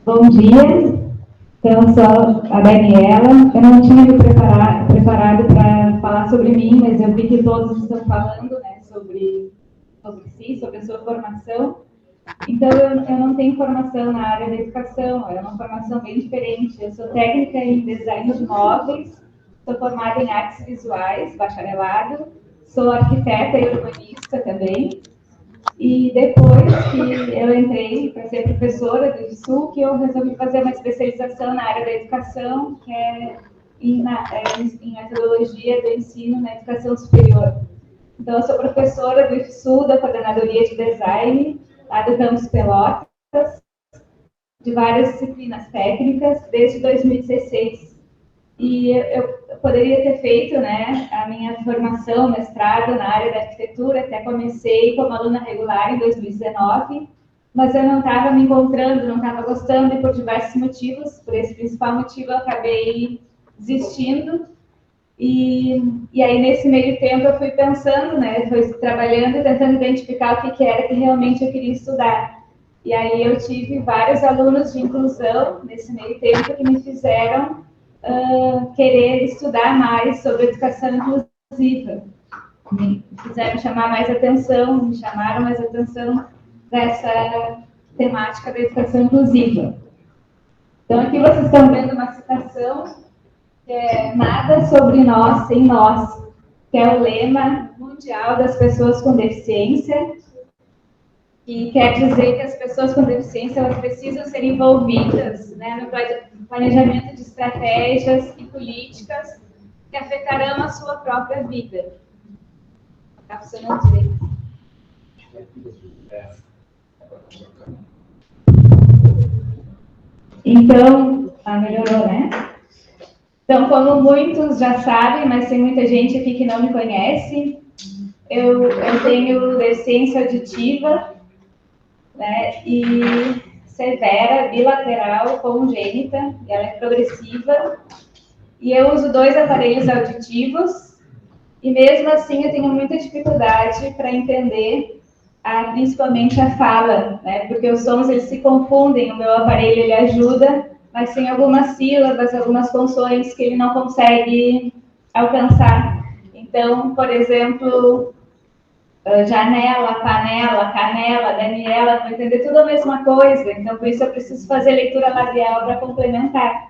Bom dia, então eu sou a Daniela. Eu não tinha me preparado para falar sobre mim, mas eu vi que todos estão falando, né, sobre si, sobre a sua formação. Então eu não tenho formação na área da educação, é uma formação bem diferente. Eu sou técnica em design de móveis, sou formada em artes visuais, bacharelado, sou arquiteta e urbanista também. E depois que eu entrei para ser professora do IFSU, que eu resolvi fazer uma especialização na área da educação, que é em metodologia do ensino na educação superior. Então, eu sou professora do IFSU, da Coordenadoria de Design, lá do Campus Pelotas, de várias disciplinas técnicas, desde 2016. E eu poderia ter feito, né, a minha formação, mestrado na área da arquitetura, até comecei como aluna regular em 2019, mas eu não estava me encontrando, não estava gostando, e por diversos motivos, por esse principal motivo, eu acabei desistindo. E aí, nesse meio tempo, eu fui pensando, né, fui trabalhando, tentando identificar o que era que realmente eu queria estudar. E aí eu tive vários alunos de inclusão, nesse meio tempo, que me fizeram querer estudar mais sobre educação inclusiva. Me fizeram chamar mais atenção, me chamaram mais atenção dessa temática da educação inclusiva. Então, aqui vocês estão vendo uma citação que é "Nada sobre nós sem nós", que é o lema mundial das pessoas com deficiência, que quer dizer que as pessoas com deficiência elas precisam ser envolvidas, né, no planejamento de estratégias e políticas que afetarão a sua própria vida. Está funcionando direito? Então, melhorou, né? Então, como muitos já sabem, mas tem muita gente aqui que não me conhece, eu tenho deficiência auditiva, né, e severa, bilateral, congênita, e ela é progressiva, e eu uso 2 aparelhos auditivos, e mesmo assim eu tenho muita dificuldade para entender principalmente a fala, né, porque os sons eles se confundem, o meu aparelho ele ajuda, mas tem algumas sílabas, algumas consoantes que ele não consegue alcançar. Então, por exemplo, janela, panela, canela, Daniela, vou entender tudo a mesma coisa. Então, por isso eu preciso fazer leitura labial para complementar.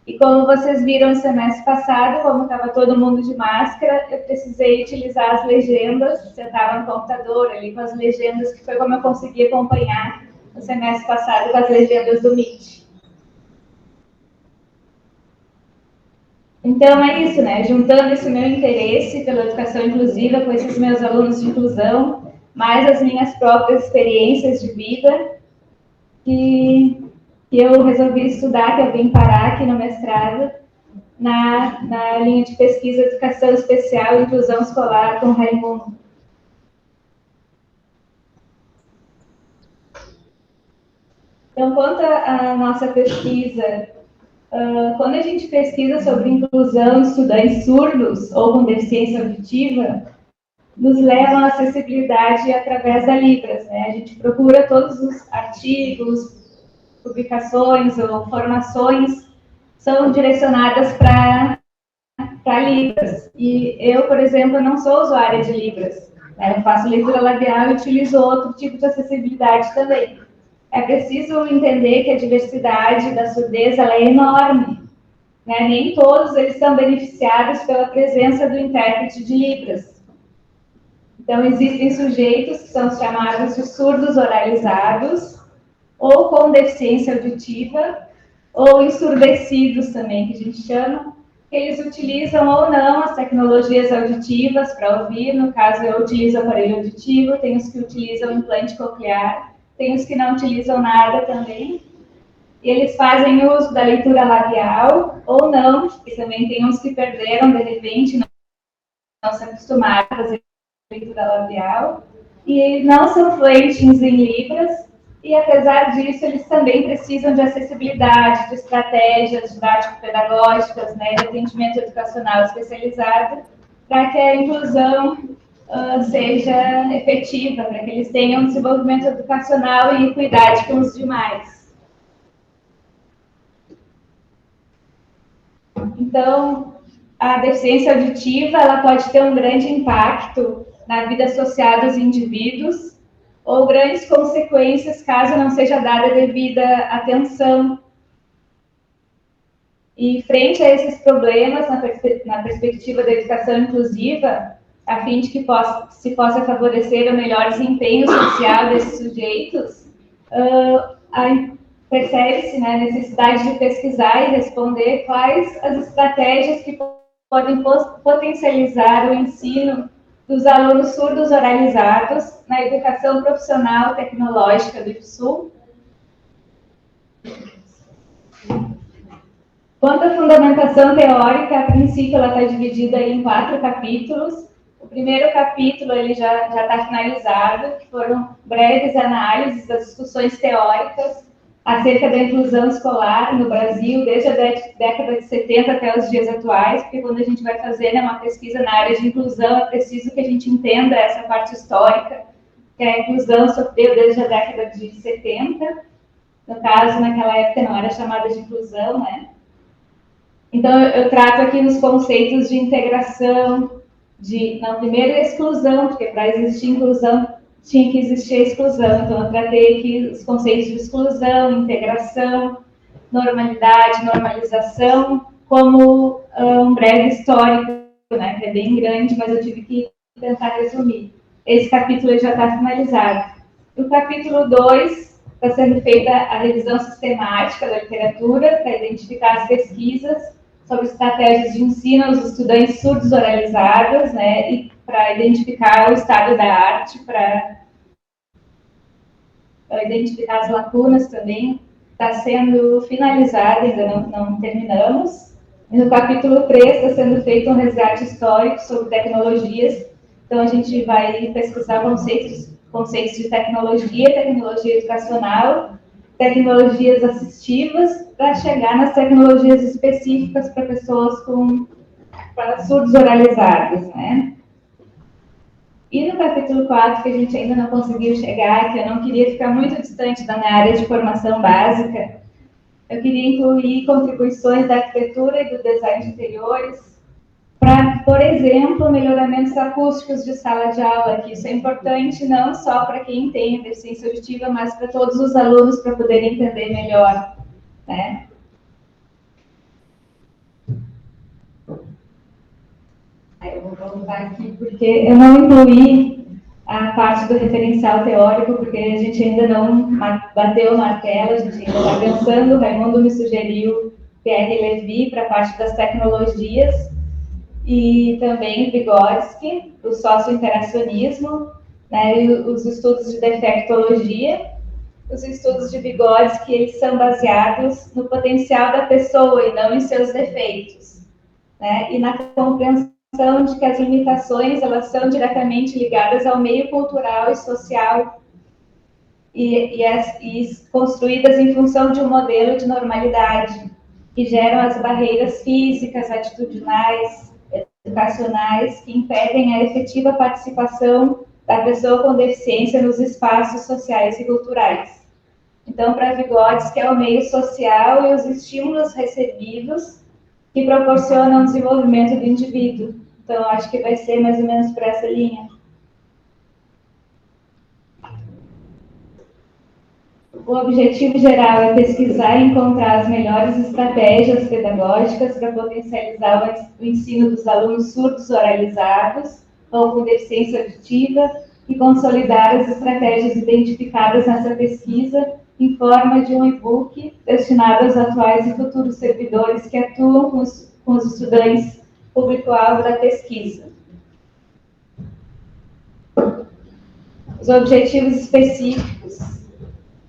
E como vocês viram no semestre passado, como estava todo mundo de máscara, eu precisei utilizar as legendas, sentava no computador ali com as legendas, que foi como eu consegui acompanhar no semestre passado com as legendas do Meet. Então, é isso, né? Juntando esse meu interesse pela educação inclusiva com esses meus alunos de inclusão, mais as minhas próprias experiências de vida, que eu resolvi estudar, que eu vim parar aqui no mestrado, na linha de pesquisa Educação Especial e Inclusão Escolar com Raimundo. Então, quanto à nossa pesquisa, quando a gente pesquisa sobre inclusão de estudantes surdos ou com deficiência auditiva, nos levam à acessibilidade através da Libras, né? A gente procura todos os artigos, publicações ou formações são direcionadas para Libras. E eu, por exemplo, não sou usuária de Libras, né? Eu faço leitura labial e utilizo outro tipo de acessibilidade também. É preciso entender que a diversidade da surdez ela é enorme, né? Nem todos eles são beneficiados pela presença do intérprete de Libras. Então, existem sujeitos que são chamados de surdos oralizados, ou com deficiência auditiva, ou ensurdecidos também, que a gente chama, que eles utilizam ou não as tecnologias auditivas para ouvir. No caso, eu utilizo aparelho auditivo, tem os que utilizam implante coclear, tem os que não utilizam nada também. E eles fazem uso da leitura labial ou não, e também tem uns que perderam, de repente, não se acostumaram a fazer leitura labial, e não são fluentes em Libras, e apesar disso, eles também precisam de acessibilidade, de estratégias didático-pedagógicas, né, de atendimento educacional especializado, para que a inclusão seja efetiva, para que eles tenham desenvolvimento educacional e equidade com os demais. Então, a deficiência auditiva, ela pode ter um grande impacto na vida social dos indivíduos, ou grandes consequências caso não seja dada devida atenção. E frente a esses problemas, na perspectiva da educação inclusiva, a fim de que se possa favorecer o melhor desempenho social desses sujeitos, percebe-se, né, a necessidade de pesquisar e responder quais as estratégias que podem potencializar o ensino dos alunos surdos oralizados na educação profissional tecnológica do IFSU. Quanto à fundamentação teórica, a princípio ela está dividida em 4 capítulos. O primeiro capítulo ele já está finalizado, que foram breves análises das discussões teóricas acerca da inclusão escolar no Brasil, desde a década de 70 até os dias atuais, porque quando a gente vai fazer, né, uma pesquisa na área de inclusão, é preciso que a gente entenda essa parte histórica, que a inclusão sofreu desde a década de 70. No caso, naquela época não era chamada de inclusão, né? Então, eu trato aqui nos conceitos de integração, primeiro exclusão, porque para existir inclusão tinha que existir a exclusão. Então, eu tratei aqui os conceitos de exclusão, integração, normalidade, normalização, como um breve histórico, né, que é bem grande, mas eu tive que tentar resumir. Esse capítulo já está finalizado. No capítulo 2, está sendo feita a revisão sistemática da literatura para identificar as pesquisas sobre estratégias de ensino aos estudantes surdos oralizados, né, e para identificar o estado da arte, para identificar as lacunas também. Está sendo finalizada, ainda não terminamos. E no capítulo 3 está sendo feito um resgate histórico sobre tecnologias. Então, a gente vai pesquisar conceitos de tecnologia educacional, tecnologias assistivas, para chegar nas tecnologias específicas para pessoas para surdos oralizados, né? E no capítulo 4, que a gente ainda não conseguiu chegar, que eu não queria ficar muito distante da minha área de formação básica, eu queria incluir contribuições da arquitetura e do design de interiores para, por exemplo, melhoramentos acústicos de sala de aula, que isso é importante não só para quem tem deficiência auditiva, mas para todos os alunos, para poderem entender melhor, né? Aí eu vou voltar aqui, porque eu não incluí a parte do referencial teórico, porque a gente ainda não bateu o martelo, a gente ainda está pensando. O Raimundo me sugeriu Pierre Levy para a parte das tecnologias, e também Vygotsky, o sociointeracionismo, né, e os estudos de defectologia. Os estudos de Vygotsky, eles são baseados no potencial da pessoa e não em seus defeitos, né, e na compreensão de que as limitações, elas são diretamente ligadas ao meio cultural e social e construídas em função de um modelo de normalidade, que geram as barreiras físicas, atitudinais, educacionais, que impedem a efetiva participação da pessoa com deficiência nos espaços sociais e culturais. Então, para Vygotsky, é o meio social e os estímulos recebidos que proporcionam o desenvolvimento do indivíduo. Então, acho que vai ser mais ou menos por essa linha. O objetivo geral é pesquisar e encontrar as melhores estratégias pedagógicas para potencializar o ensino dos alunos surdos oralizados ou com deficiência auditiva e consolidar as estratégias identificadas nessa pesquisa em forma de um e-book destinado aos atuais e futuros servidores que atuam com os estudantes público-alvo da pesquisa. Os objetivos específicos: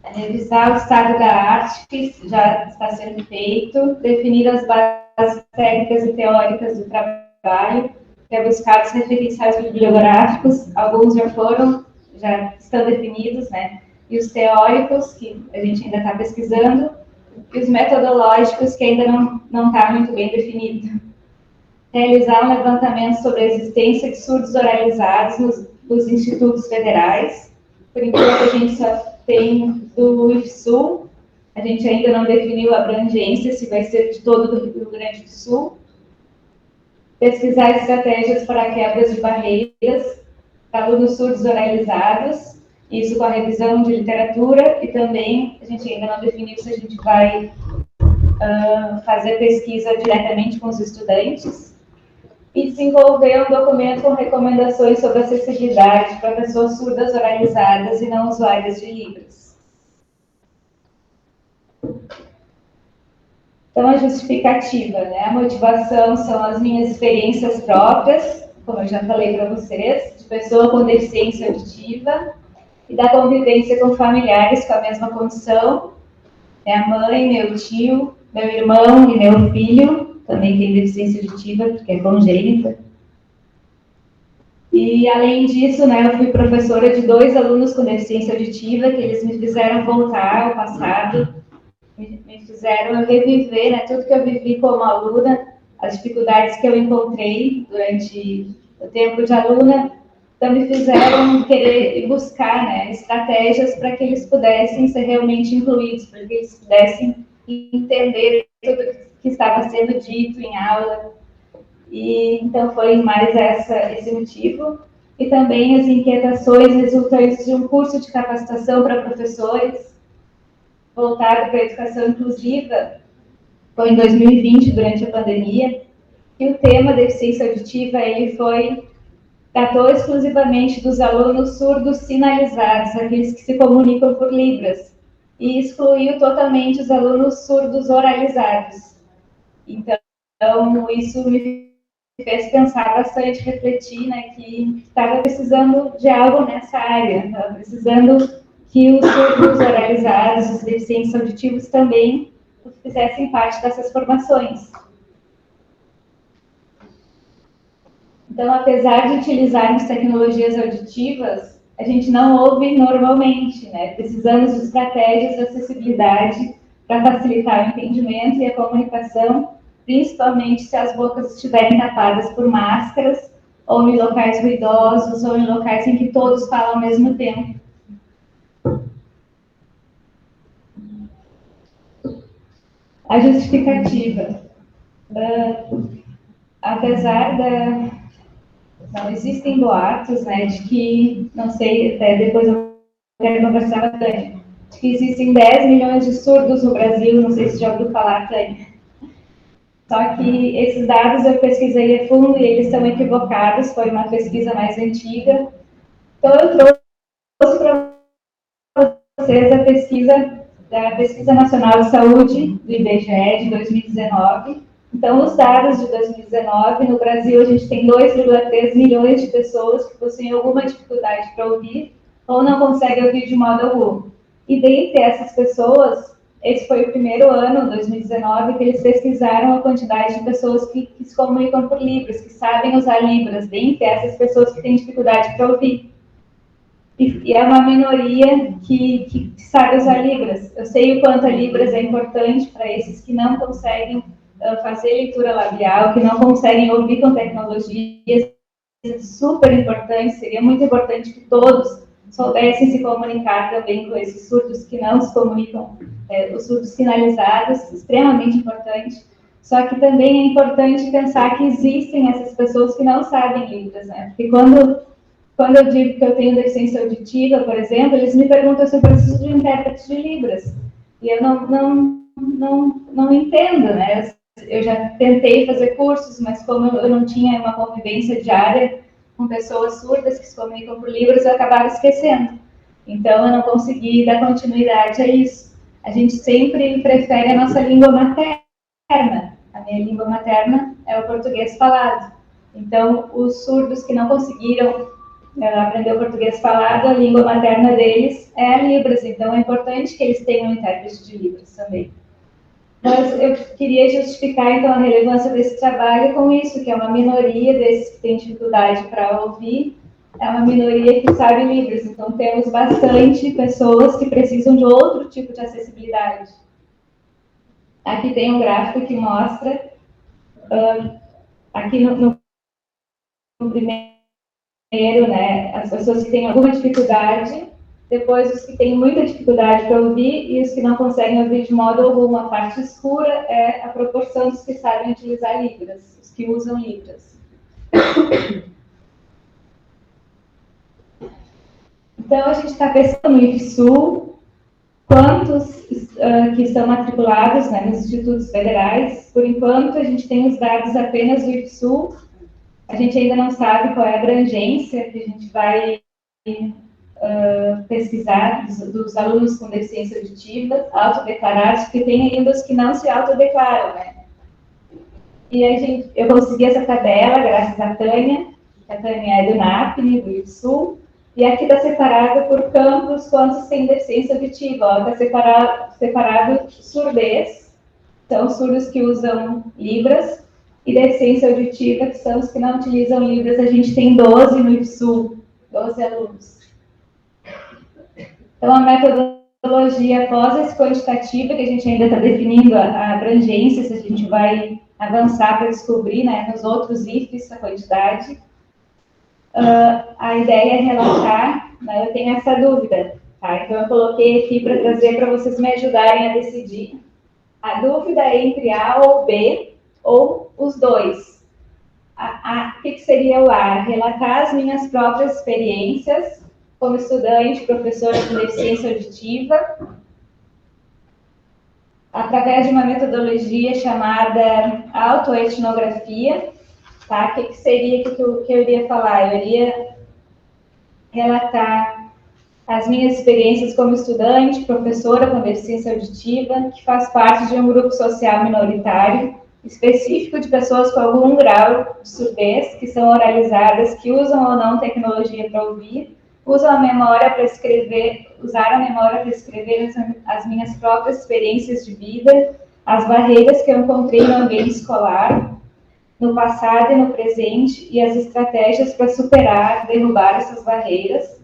revisar o estado da arte, que já está sendo feito, definir as bases técnicas e teóricas do trabalho, que é buscar os referenciais bibliográficos, alguns já estão definidos, né? E os teóricos, que a gente ainda está pesquisando, e os metodológicos, que ainda não está muito bem definido. Realizar um levantamento sobre a existência de surdos oralizados nos institutos federais. Por enquanto, a gente só tem do IFSU, A gente ainda não definiu a abrangência, se vai ser de todo o Rio Grande do Sul. Pesquisar estratégias para quebras de barreiras para alunos surdos oralizados, isso com a revisão de literatura, e também a gente ainda não definiu se a gente vai fazer pesquisa diretamente com os estudantes, e desenvolver um documento com recomendações sobre acessibilidade para pessoas surdas oralizadas e não usuárias de Libras. Então, a justificativa, né? A motivação são as minhas experiências próprias, como eu já falei para vocês, de pessoa com deficiência auditiva, e da convivência com familiares com a mesma condição, minha mãe, meu tio, meu irmão e meu filho, também tem deficiência auditiva, porque é congênita. E, além disso, né, eu fui professora de 2 alunos com deficiência auditiva, que eles me fizeram voltar ao passado, me fizeram reviver, né, tudo que eu vivi como aluna, as dificuldades que eu encontrei durante o tempo de aluna, então me fizeram querer buscar, né, estratégias para que eles pudessem ser realmente incluídos, para que eles pudessem entender tudo que estava sendo dito em aula. E então foi mais esse motivo. E também as inquietações resultantes de um curso de capacitação para professores voltado para a educação inclusiva, foi em 2020, durante a pandemia, e o tema deficiência auditiva ele tratou exclusivamente dos alunos surdos sinalizados, aqueles que se comunicam por Libras, e excluiu totalmente os alunos surdos oralizados. Então, isso me fez pensar bastante, refletir, né, que estava precisando de algo nessa área, estava precisando que os surdos oralizados, os deficientes auditivos também fizessem parte dessas formações. Então, apesar de utilizarmos tecnologias auditivas, a gente não ouve normalmente, né? Precisamos de estratégias de acessibilidade para facilitar o entendimento e a comunicação, principalmente se as bocas estiverem tapadas por máscaras, ou em locais ruidosos, ou em locais em que todos falam ao mesmo tempo. A justificativa. Apesar não existem boatos, né, de que, não sei, até depois eu quero conversar bastante, de que existem 10 milhões de surdos no Brasil, não sei se já ouviu falar, Tânia. Só que esses dados eu pesquisei a fundo e eles são equivocados, foi uma pesquisa mais antiga. Então, eu trouxe para vocês a pesquisa da Pesquisa Nacional de Saúde, do IBGE, de 2019. Então, os dados de 2019, no Brasil, a gente tem 2,3 milhões de pessoas que possuem alguma dificuldade para ouvir ou não conseguem ouvir de modo algum. E dentre essas pessoas, esse foi o primeiro ano, 2019, que eles pesquisaram a quantidade de pessoas que se comunicam por Libras, que sabem usar Libras, dentre essas pessoas que têm dificuldade para ouvir. E é uma minoria que sabe usar Libras. Eu sei o quanto a Libras é importante para esses que não conseguem fazer leitura labial, que não conseguem ouvir com tecnologias, super importante, seria muito importante que todos soubessem se comunicar também com esses surdos que não se comunicam, os surdos sinalizados, extremamente importante. Só que também é importante pensar que existem essas pessoas que não sabem Libras, né? Porque quando eu digo que eu tenho deficiência auditiva, por exemplo, eles me perguntam se eu preciso de um intérprete de Libras. E eu não entendo, né? Eu já tentei fazer cursos, mas como eu não tinha uma convivência diária com pessoas surdas que se comunicam por Libras, eu acabava esquecendo. Então, eu não consegui dar continuidade a isso. A gente sempre prefere a nossa língua materna. A minha língua materna é o português falado. Então, os surdos que não conseguiram aprender o português falado, a língua materna deles é a Libras. Então, é importante que eles tenham um intérprete de Libras também. Mas eu queria justificar, então, a relevância desse trabalho com isso, que é uma minoria desses que têm dificuldade para ouvir, é uma minoria que sabe Libras. Então, temos bastante pessoas que precisam de outro tipo de acessibilidade. Aqui tem um gráfico que mostra, aqui no primeiro, né, as pessoas que têm alguma dificuldade, Depois, os que têm muita dificuldade para ouvir e os que não conseguem ouvir de modo algum. A parte escura é a proporção dos que sabem utilizar Libras, os que usam Libras. Então, a gente está pensando no IFSU, quantos que estão matriculados, né, nos institutos federais. Por enquanto, a gente tem os dados apenas do IFSU. A gente ainda não sabe qual é a abrangência que a gente vai pesquisar dos alunos com deficiência auditiva, autodeclarados, porque tem ainda os que não se autodeclaram, né? E eu consegui essa tabela graças à Tânia, que a Tânia é do NAPNE, do IFSU, e aqui está separado por campos quantos têm deficiência auditiva. Está separado surdez, são surdos que usam Libras, e deficiência auditiva, que são os que não utilizam Libras. A gente tem 12 no IFSU, 12 alunos. Então, a metodologia pós-quantitativa, que a gente ainda está definindo a abrangência, se a gente vai avançar para descobrir, né, nos outros IFs a quantidade. A ideia é relatar, né, eu tenho essa dúvida, tá? Então, eu coloquei aqui para trazer para vocês me ajudarem a decidir. A dúvida é entre A ou B, ou os dois. O que seria o A? Relatar as minhas próprias experiências como estudante, professora com deficiência auditiva, através de uma metodologia chamada autoetnografia, tá? O que seria que eu iria falar? Eu iria relatar as minhas experiências como estudante, professora com deficiência auditiva, que faz parte de um grupo social minoritário, específico de pessoas com algum grau de surdez, que são oralizadas, que usam ou não tecnologia para ouvir, usam a memória para escrever, usaram a memória para escrever as minhas próprias experiências de vida, as barreiras que eu encontrei no ambiente escolar, no passado e no presente, e as estratégias para superar, derrubar essas barreiras.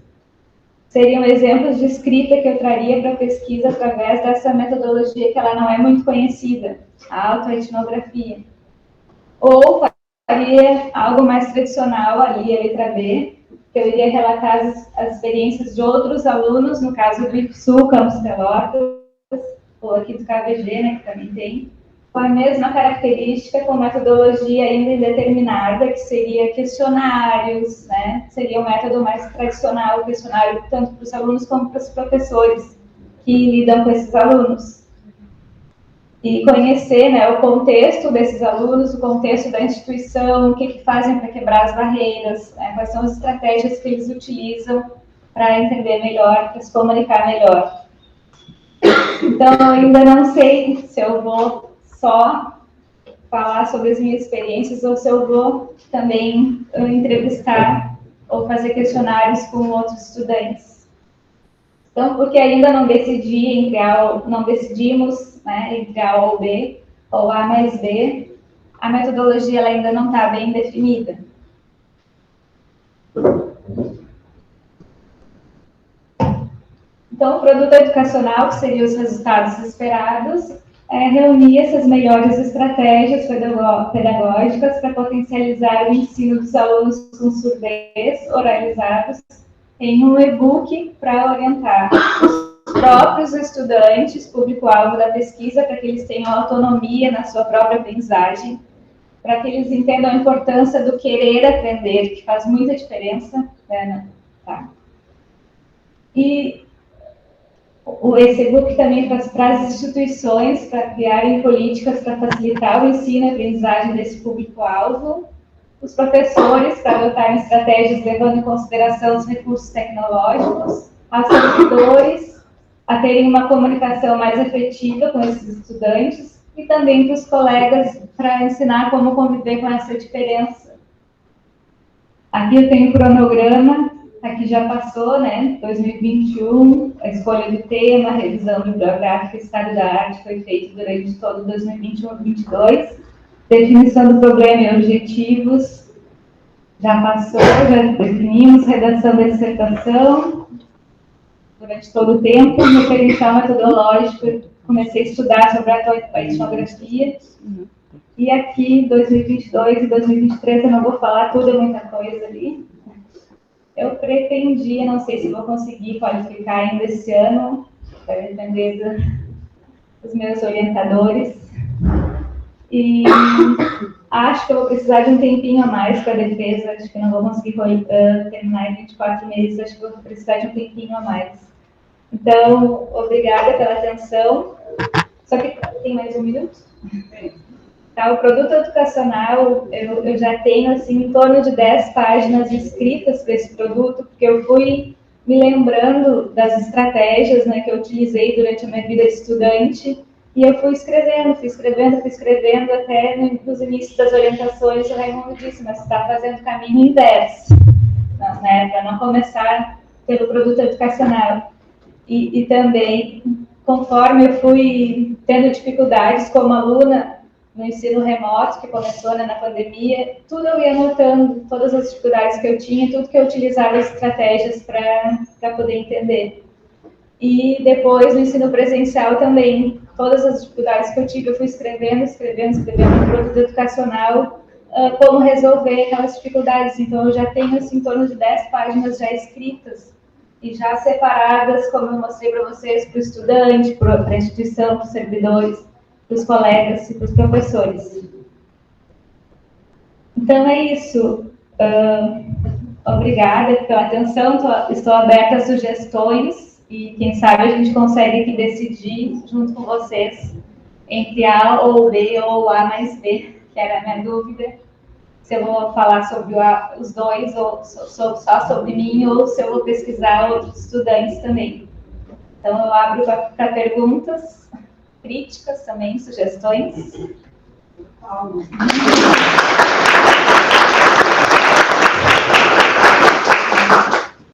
Seriam exemplos de escrita que eu traria para a pesquisa através dessa metodologia que ela não é muito conhecida, a autoetnografia. Ou faria algo mais tradicional ali, a letra B, que eu iria relatar as experiências de outros alunos, no caso do IFSU, Campos Pelotas, ou aqui do KVG, né, que também tem, com a mesma característica, com metodologia ainda indeterminada, que seria questionários, né? Seria um método mais tradicional, questionário tanto para os alunos como para os professores que lidam com esses alunos. E conhecer, né, o contexto desses alunos, o contexto da instituição, o que fazem para quebrar as barreiras, né? Quais são as estratégias que eles utilizam para entender melhor, para se comunicar melhor. Então, eu ainda não sei se eu vou só falar sobre as minhas experiências ou se eu vou também entrevistar ou fazer questionários com outros estudantes. Então, porque ainda não decidimos, né, entre A ou B, ou A mais B, a metodologia ela ainda não está bem definida. Então, o produto educacional, que seriam os resultados esperados, é reunir essas melhores estratégias pedagógicas para potencializar o ensino dos alunos com surdez oralizados em um e-book para orientar os próprios estudantes, público-alvo da pesquisa, para que eles tenham autonomia na sua própria aprendizagem, para que eles entendam a importância do querer aprender, que faz muita diferença, né? Tá. E esse e-book também para as instituições, para criarem políticas para facilitar o ensino e a aprendizagem desse público-alvo, os professores para adotarem estratégias levando em consideração os recursos tecnológicos, aos servidores a terem uma comunicação mais efetiva com esses estudantes e também para os colegas para ensinar como conviver com essa diferença. Aqui eu tenho o cronograma. Aqui já passou, né, 2021, a escolha do tema, a revisão bibliográfica e estado da arte foi feita durante todo 2021 e 2022, definição do problema e objetivos, já passou, já definimos, redação da dissertação, durante todo o tempo, referencial metodológico, comecei a estudar sobre a etnografia, e aqui, 2022 e 2023, eu não vou falar tudo, é muita coisa ali. Eu pretendia, não sei se vou conseguir qualificar ainda esse ano, vai depender dos meus orientadores. E acho que eu vou precisar de um tempinho a mais para a defesa, acho que não vou conseguir terminar em 24 meses, acho que vou precisar de um tempinho a mais. Então, obrigada pela atenção. Só que tem mais um minuto? Tá, o produto educacional, eu já tenho assim, em torno de 10 páginas escritas para esse produto, porque eu fui me lembrando das estratégias, né, que eu utilizei durante a minha vida de estudante, e eu fui escrevendo, até nos inícios das orientações, o Raimundo disse, mas você está fazendo caminho inverso, né, para não começar pelo produto educacional. E também, conforme eu fui tendo dificuldades como aluna no ensino remoto, que começou, né, na pandemia, tudo eu ia anotando, todas as dificuldades que eu tinha, tudo que eu utilizava estratégias para poder entender. E depois, no ensino presencial também, todas as dificuldades que eu tive, eu fui escrevendo no produto educacional, como resolver aquelas dificuldades. Então, eu já tenho, assim, em torno de 10 páginas já escritas, e já separadas, como eu mostrei para vocês, para o estudante, para a instituição, para os servidores, para os colegas e para os professores. Então é isso. Obrigada pela atenção, estou aberta a sugestões e quem sabe a gente consegue aqui decidir junto com vocês entre A ou B ou A mais B, que era a minha dúvida. Se eu vou falar sobre os dois, ou só sobre mim, ou se eu vou pesquisar outros estudantes também. Então, eu abro para perguntas, críticas também, sugestões.